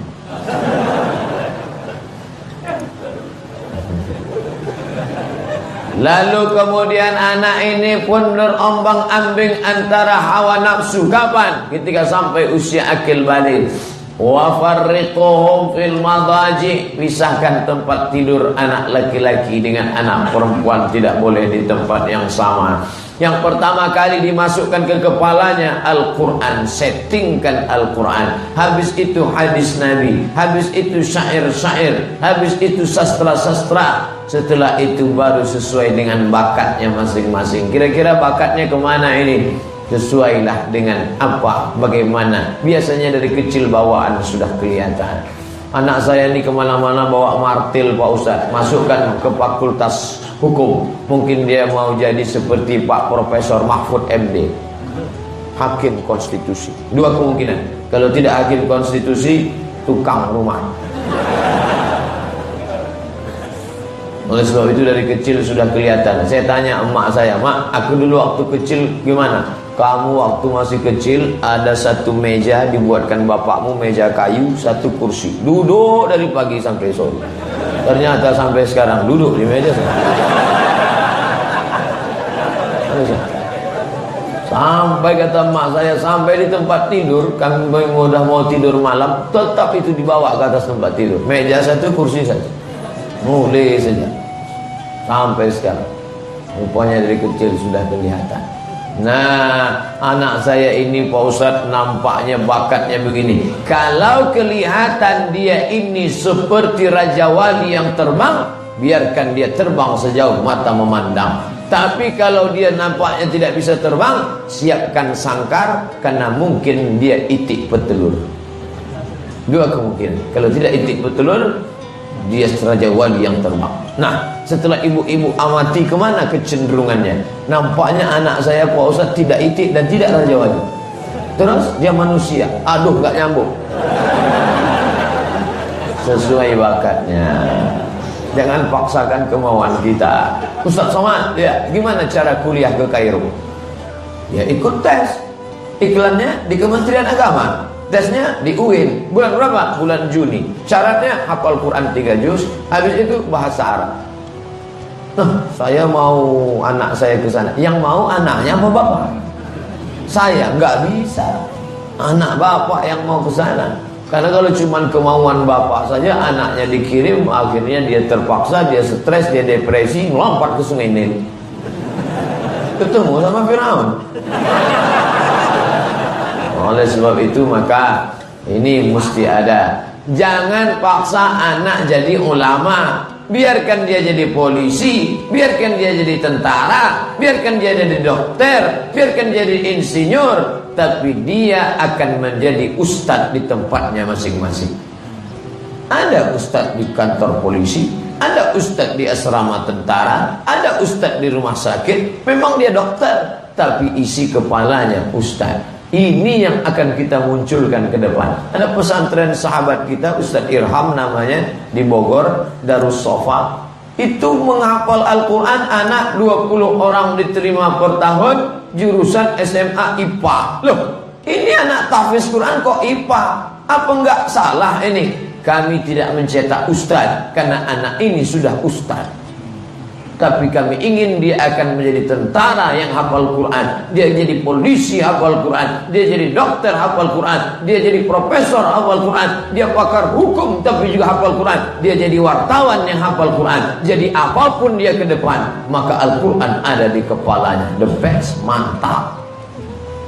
Lalu kemudian anak ini pun berombang-ambing antara hawa nafsu. Kapan? Ketika sampai usia akil balik. Wa farriquhum fil madaji. Pisahkan tempat tidur anak laki-laki dengan anak perempuan, tidak boleh di tempat yang sama. Yang pertama kali dimasukkan ke kepalanya Al-Quran, settingkan Al-Quran. Habis itu hadis Nabi, habis itu syair-syair, habis itu sastra-sastra. Setelah itu baru sesuai dengan bakatnya masing-masing. Kira-kira bakatnya kemana ini? Sesuailah dengan apa, bagaimana. Biasanya dari kecil bawaan sudah kelihatan. Anak saya ini kemana-mana bawa martil Pak Ustaz, masukkan ke fakultas hukum. Mungkin dia mau jadi seperti Pak Profesor Mahfud MD, hakim konstitusi. 2 kemungkinan. Kalau tidak hakim konstitusi, tukang rumah. Oleh sebab itu dari kecil sudah kelihatan. Saya tanya emak saya, "Mak, aku dulu waktu kecil gimana?" "Kamu waktu masih kecil ada 1 meja dibuatkan bapakmu, meja kayu, 1 kursi. Duduk dari pagi sampai sore. Ternyata sampai sekarang duduk di meja sana. Sampai kata emak saya, sampai di tempat tidur, kami udah mau tidur malam, tetap itu dibawa ke atas tempat tidur. Meja 1, kursi 1. Mulai saja sampai sekarang. Rupanya dari kecil sudah kelihatan. Nah, anak saya ini Pak Ustadz nampaknya bakatnya begini. Kalau kelihatan dia ini seperti Raja Wali yang terbang, biarkan dia terbang sejauh mata memandang. Tapi kalau dia nampaknya tidak bisa terbang, siapkan sangkar, karena mungkin dia itik petelur. 2 kemungkinan. Kalau tidak itik petelur, dia Raja Wali yang terbang. Nah, setelah ibu-ibu amati kemana kecenderungannya, nampaknya anak saya Pak Ustadz tidak itik dan tidak Raja Wali. Terus dia manusia. Aduh, gak nyambung. Sesuai bakatnya. Jangan paksakan kemauan kita. Ustaz Somad, ya, gimana cara kuliah ke Kairo? Ya ikut tes. Iklannya di Kementerian Agama, tesnya di UIN. Bulan berapa? Bulan Juni. Syaratnya hafal Quran 3 juz, habis itu bahasa Arab. Nah, saya mau anak saya ke sana. Yang mau anaknya apa bapak? Saya nggak bisa. Anak bapak yang mau ke sana. Karena kalau cuma kemauan bapak saja, anaknya dikirim, akhirnya dia terpaksa, dia stres, dia depresi, melompat ke Sungai Nil. Ketemu sama Firaun. Oleh sebab itu maka ini mesti ada. Jangan paksa anak jadi ulama. Biarkan dia jadi polisi, biarkan dia jadi tentara, biarkan dia jadi dokter, biarkan dia jadi insinyur, tapi dia akan menjadi ustadz di tempatnya masing-masing. Ada ustadz di kantor polisi, ada ustadz di asrama tentara, ada ustadz di rumah sakit. Memang dia dokter, tapi isi kepalanya ustadz. Ini yang akan kita munculkan ke depan. Ada pesantren sahabat kita, Ustadz Irham namanya, di Bogor, Darus Sofa. Itu menghafal Al-Quran, anak 20 orang diterima per tahun, jurusan SMA IPA. Loh, ini anak tahfiz Quran kok IPA? Apa enggak salah ini? Kami tidak mencetak ustadz, karena anak ini sudah ustadz. Tapi kami ingin dia akan menjadi tentara yang hafal Quran, dia jadi polisi hafal Quran, dia jadi dokter hafal Quran, dia jadi profesor hafal Quran, dia pakar hukum tapi juga hafal Quran, dia jadi wartawan yang hafal Quran. Jadi apapun dia ke depan, maka Al-Quran ada di kepalanya. The best, mantap.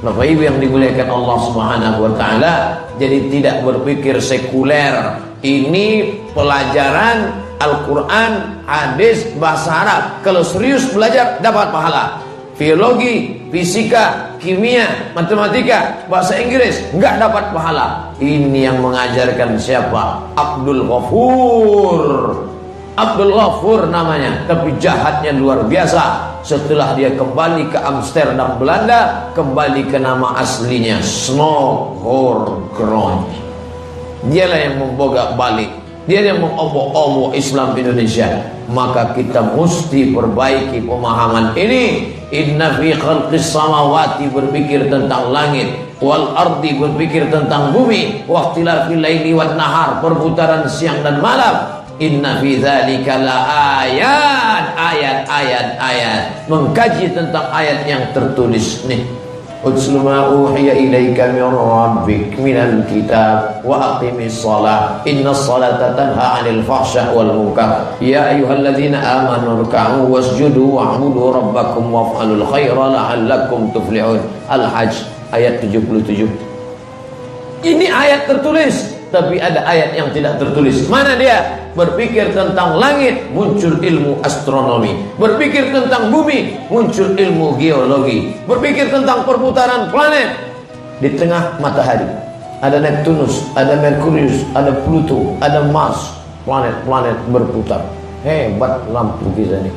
Bapak Ibu yang dimuliakan Allah Subhanahu wa taala, jadi tidak berpikir sekuler. Ini pelajaran Al-Quran, hadis, bahasa Arab. Kalau serius belajar dapat pahala. Biologi, fisika, kimia, matematika, bahasa Inggris enggak dapat pahala. Ini yang mengajarkan siapa? Abdul Ghafur. Abdul Ghafur namanya, tapi jahatnya luar biasa. Setelah dia kembali ke Amsterdam, Belanda, kembali ke nama aslinya Snoghorgrond. Dialah yang memboga balik, dia yang mengobok-obok Islam Indonesia. Maka kita mesti perbaiki pemahaman ini. Inna fi khalqis samawati, berpikir tentang langit, wal ardi, berpikir tentang bumi, wa ikhtilafil laili wan nahar, perputaran siang dan malam. Inna fi dzalika la ayat. Mengkaji tentang ayat yang tertulis nih. Utslu ma uhiya ilaika min rabbik minal kitab wa aqimis shalah innas salata tanha 'anil fahsya'i wal munkar ya ayyuhalladzina amanu ruk'u wasjudu wa'budu rabbakum waf'alul khaira la'allakum tuflihun. Al-Hajj ayat 77. Ini ayat tertulis, tapi ada ayat yang tidak tertulis. Mana dia? Berpikir tentang langit, muncul ilmu astronomi. Berpikir tentang bumi, muncul ilmu geologi. Berpikir tentang perputaran planet. Di tengah matahari ada Neptunus, ada Merkurius, ada Pluto, ada Mars. Planet-planet berputar. Hebat lampu kita nih.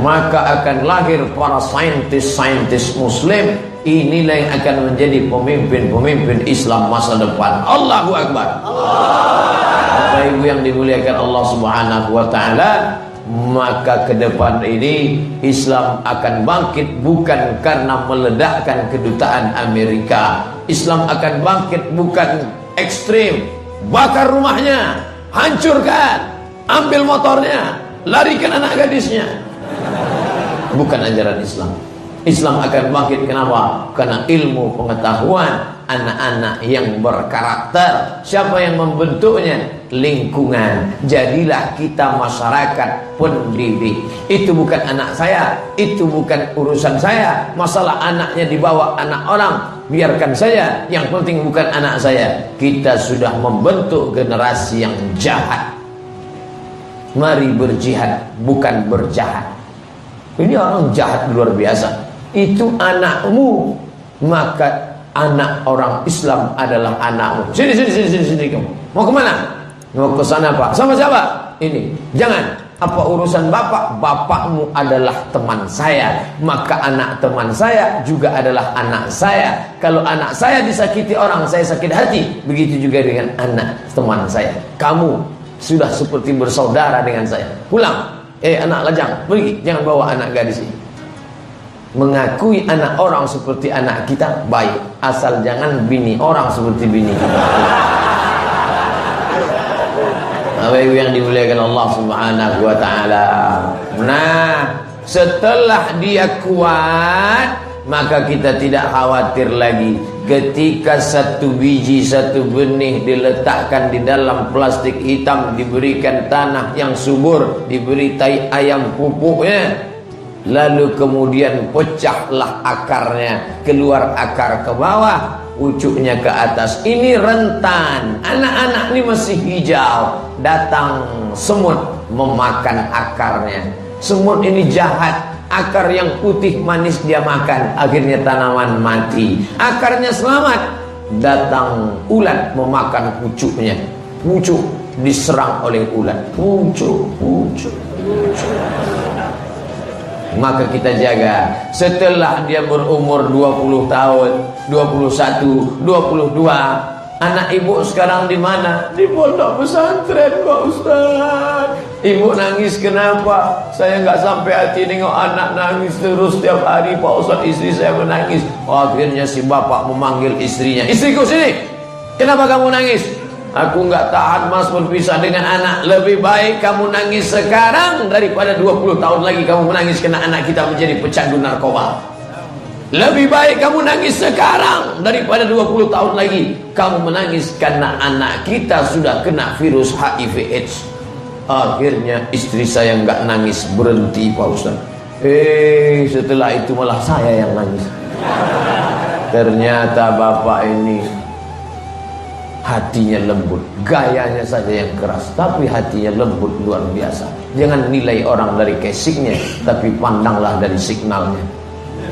Maka akan lahir para saintis-saintis muslim. Inilah yang akan menjadi pemimpin-pemimpin Islam masa depan. Allahu Akbar. Bapak Ibu yang dimuliakan Allah Subhanahu wa taala, maka ke depan ini Islam akan bangkit bukan karena meledakkan kedutaan Amerika. Islam akan bangkit bukan ekstrim, bakar rumahnya, hancurkan, ambil motornya, larikan anak gadisnya. Bukan ajaran Islam. Islam akan bangkit, kenapa? Karena ilmu pengetahuan, anak-anak yang berkarakter. Siapa yang membentuknya? Lingkungan. Jadilah kita masyarakat pendidik. Itu bukan anak saya, itu bukan urusan saya. Masalah anaknya dibawa anak orang, biarkan saja. Yang penting bukan anak saya. Kita sudah membentuk generasi yang jahat. Mari berjihad, bukan berjahat. Ini orang jahat luar biasa. Itu anakmu, maka anak orang Islam adalah anakmu. Sini kamu. Mau kemana? Mau ke sana Pak. Sama siapa? Ini. Jangan. Apa urusan bapak? Bapakmu adalah teman saya, maka anak teman saya juga adalah anak saya. Kalau anak saya disakiti orang, saya sakit hati. Begitu juga dengan anak teman saya. Kamu sudah seperti bersaudara dengan saya. Pulang. Anak lajang, pergi. Jangan bawa anak gadis ini. Mengakui anak orang seperti anak kita baik, asal jangan bini orang seperti bini kita. Bapak Ibu yang dimuliakan Allah Subhanahu wa taala. Nah, setelah dia kuat, maka kita tidak khawatir lagi ketika satu biji, satu benih diletakkan di dalam plastik hitam, diberikan tanah yang subur, diberi tai ayam pupuknya, lalu kemudian pecahlah akarnya, keluar akar ke bawah, pucuknya ke atas. Ini rentan, anak-anak ini masih hijau. Datang semut memakan akarnya. Semut ini jahat, akar yang putih manis dia makan, akhirnya tanaman mati. Akarnya selamat, datang ulat memakan pucuknya. Pucuk diserang oleh ulat. Pucuk. Maka kita jaga. Setelah dia berumur 20 tahun, 21, 22, anak ibu sekarang di mana? Di pondok pesantren, Pak Ustaz. Ibu nangis kenapa? Saya nggak sampai hati nengok anak nangis terus setiap hari, Pak Ustaz. Istri saya menangis. Akhirnya si bapak memanggil istrinya. Istriku, sini. Kenapa kamu nangis? Aku nggak tahan mas berpisah dengan anak. Lebih baik kamu nangis sekarang daripada 20 tahun lagi kamu menangis karena anak kita menjadi pecandu narkoba. Lebih baik kamu nangis sekarang daripada 20 tahun lagi kamu menangis karena anak kita sudah kena virus HIV AIDS. Akhirnya istri saya nggak nangis, berhenti, Pak Ustaz. Setelah itu malah saya yang nangis. Ternyata bapak ini hatinya lembut, gayanya saja yang keras, tapi hatinya lembut luar biasa. Jangan nilai orang dari casiknya, tapi pandanglah dari signalnya.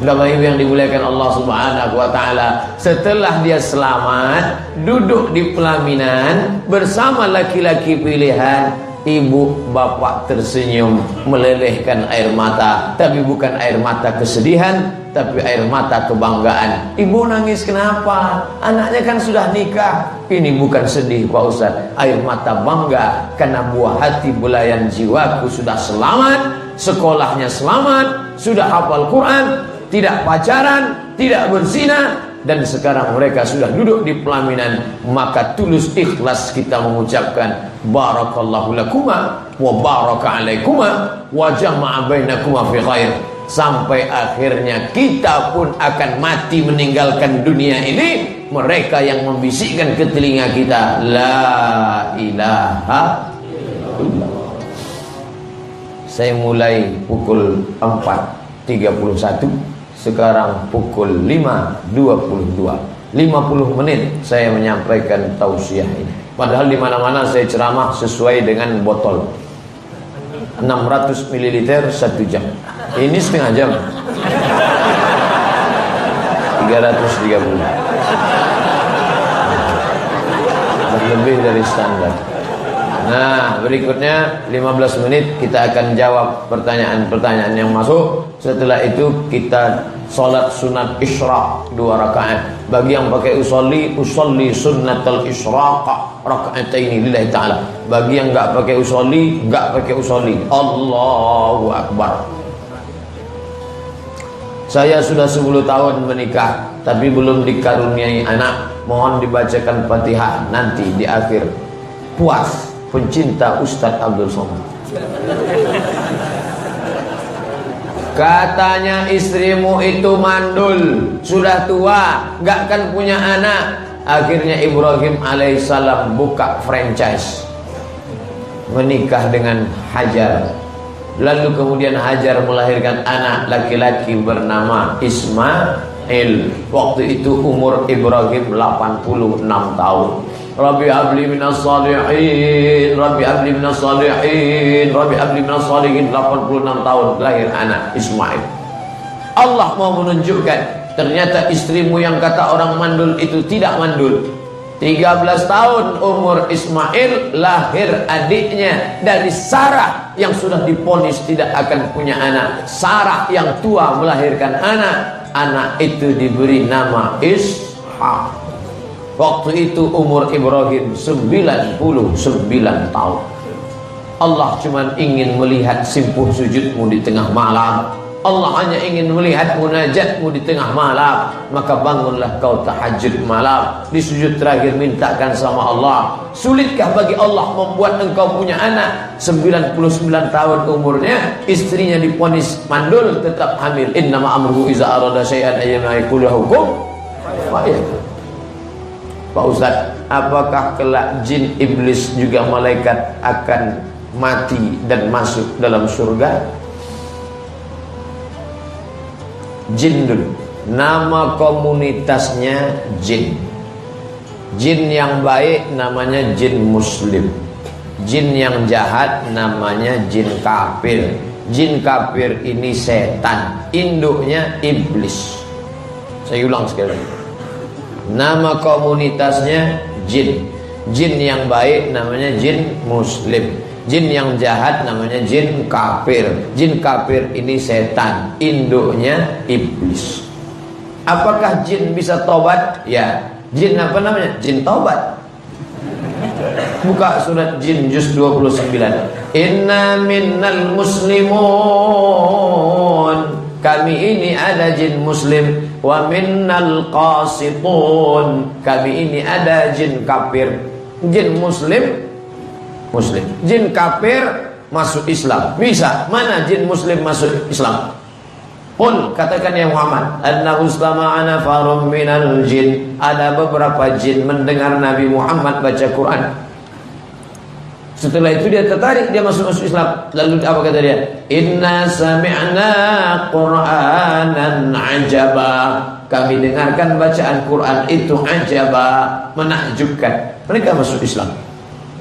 Bapak Ibu yang dimuliakan Allah Subhanahu wa taala, setelah dia selamat, duduk di pelaminan bersama laki-laki pilihan, ibu bapak tersenyum, melelehkan air mata, tapi bukan air mata kesedihan, tapi air mata kebanggaan. Ibu nangis kenapa? Anaknya kan sudah nikah. Ini bukan sedih, Pak Ustaz. Air mata bangga karena buah hati belayan jiwaku sudah selamat, sekolahnya selamat, sudah hafal Quran, tidak pacaran, tidak berzina, dan sekarang mereka sudah duduk di pelaminan. Maka tulus ikhlas kita mengucapkan barakallahu lakuma wa baraka alaikuma wa jama'a bainakuma fi khair. Sampai akhirnya kita pun akan mati meninggalkan dunia ini. Mereka yang membisikkan ke telinga kita, la ilaha illallah. Saya mulai pukul 4.31, sekarang pukul 5.22. 50 menit saya menyampaikan tausiah ini. Padahal di mana-mana saya ceramah sesuai dengan botol. 600 ml 1 jam. Ini setengah jam. 330. Lebih dari standar. Nah, berikutnya 15 menit kita akan jawab pertanyaan-pertanyaan yang masuk. Setelah itu kita salat sunat isyraq 2 rakaat. Bagi yang pakai usolli sunnatul isyraq raka'ataini lillahi ta'ala. Bagi yang enggak pakai usolli, Allahu akbar. Saya sudah 10 tahun menikah, tapi belum dikaruniai anak. Mohon dibacakan Fatihah nanti di akhir. Puas, pencinta Ustadz Abdul Somad. Katanya istrimu itu mandul, sudah tua, gak akan punya anak. Akhirnya Ibrahim alaihissalam buka franchise, menikah dengan Hajar. Lalu kemudian Hajar melahirkan anak laki-laki bernama Ismail. Waktu itu umur Ibrahim 86 tahun. Rabbi habli minas salihin, Rabbi habli minas salihin, Rabbi habli minas salihin. 86 tahun lahir anak Ismail. Allah mau menunjukkan ternyata istrimu yang kata orang mandul itu tidak mandul, 13 tahun umur Ismail, lahir adiknya dari Sarah yang sudah diponis tidak akan punya anak. Sarah yang tua melahirkan anak. Anak itu diberi nama Ishak. Waktu itu umur Ibrahim 99 tahun. Allah cuma ingin melihat simpuh sujudmu di tengah malam. Allah hanya ingin melihat munajatmu di tengah malam. Maka bangunlah kau tahajud malam. Di sujud terakhir mintakan sama Allah. Sulitkah bagi Allah membuat engkau punya anak 99 tahun umurnya, istrinya diponis mandul, tetap hamil. Innama amruhu iza arada syai'an ayyama hukum. Pak Ustaz, apakah kelak jin, iblis juga malaikat akan mati dan masuk dalam surga? Jin dulu, nama komunitasnya jin. Jin yang baik namanya jin muslim. Jin yang jahat namanya jin kafir. Jin kafir ini setan, induknya iblis. Saya ulang sekali lagi. Nama komunitasnya jin. Jin yang baik namanya jin muslim. Jin yang jahat namanya jin kafir. Jin kafir ini setan, induknya iblis. Apakah jin bisa tobat? Ya. Jin apa namanya? Jin tobat. Buka surat jin juz 29. Inna minnal muslimun. Kami ini ada jin muslim. Wa minnal qasitun. Kami ini ada jin kafir. Jin muslim, muslim. Jin kafir masuk Islam. Bisa. Mana jin muslim masuk Islam? Qul, katakan ya Muhammad, annahu istama'ana farum minal jin. Ada beberapa jin mendengar Nabi Muhammad baca Quran. Setelah itu dia tertarik, dia masuk Islam. Lalu apa kata dia? Inna sami'na Qur'anan ajaba. Kami dengarkan bacaan Quran itu ajaba, menakjubkan. Mereka masuk Islam.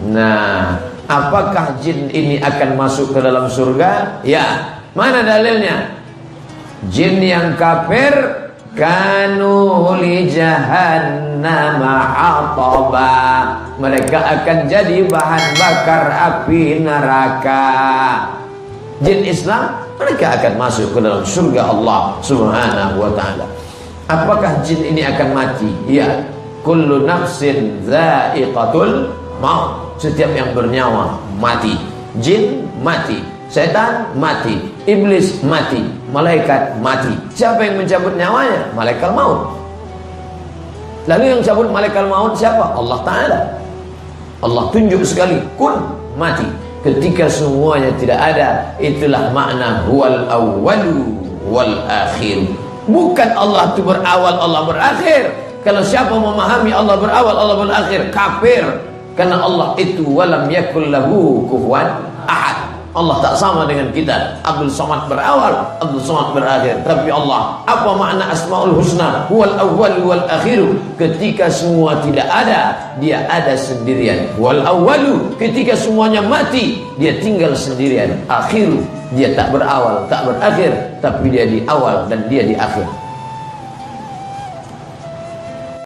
Nah, apakah jin ini akan masuk ke dalam surga? Ya. Mana dalilnya? Jin yang kafir kanu li jahannama hataba. Mereka akan jadi bahan bakar api neraka. Jin Islam, mereka akan masuk ke dalam surga Allah Subhanahu wa ta'ala. Apakah jin ini akan mati? Ya. Kullu nafsin dha'iqatul maut. Setiap yang bernyawa mati. Jin mati, setan mati, iblis mati, malaikat mati. Siapa yang mencabut nyawanya? Malaikat maut. Lalu yang cabut malaikat maut siapa? Allah Ta'ala. Allah tunjuk sekali, kun, mati. Ketika semuanya tidak ada, itulah makna huwal awwalu wal akhir. Bukan Allah itu berawal, Allah berakhir. Kalau siapa memahami Allah berawal, Allah berakhir, kafir. Karena Allah itu walam yakul lahu kufuwan ahad. Allah tak sama dengan kita. Abdul Somad berawal, Abdul Somad berakhir. Tapi Allah, apa makna Asmaul Husna? Huwal awwal wal akhiru. Ketika semua tidak ada, dia ada sendirian. Wal awwalu, ketika semuanya mati, dia tinggal sendirian. Akhiru, dia tak berawal, tak berakhir, tapi dia di awal dan dia di akhir.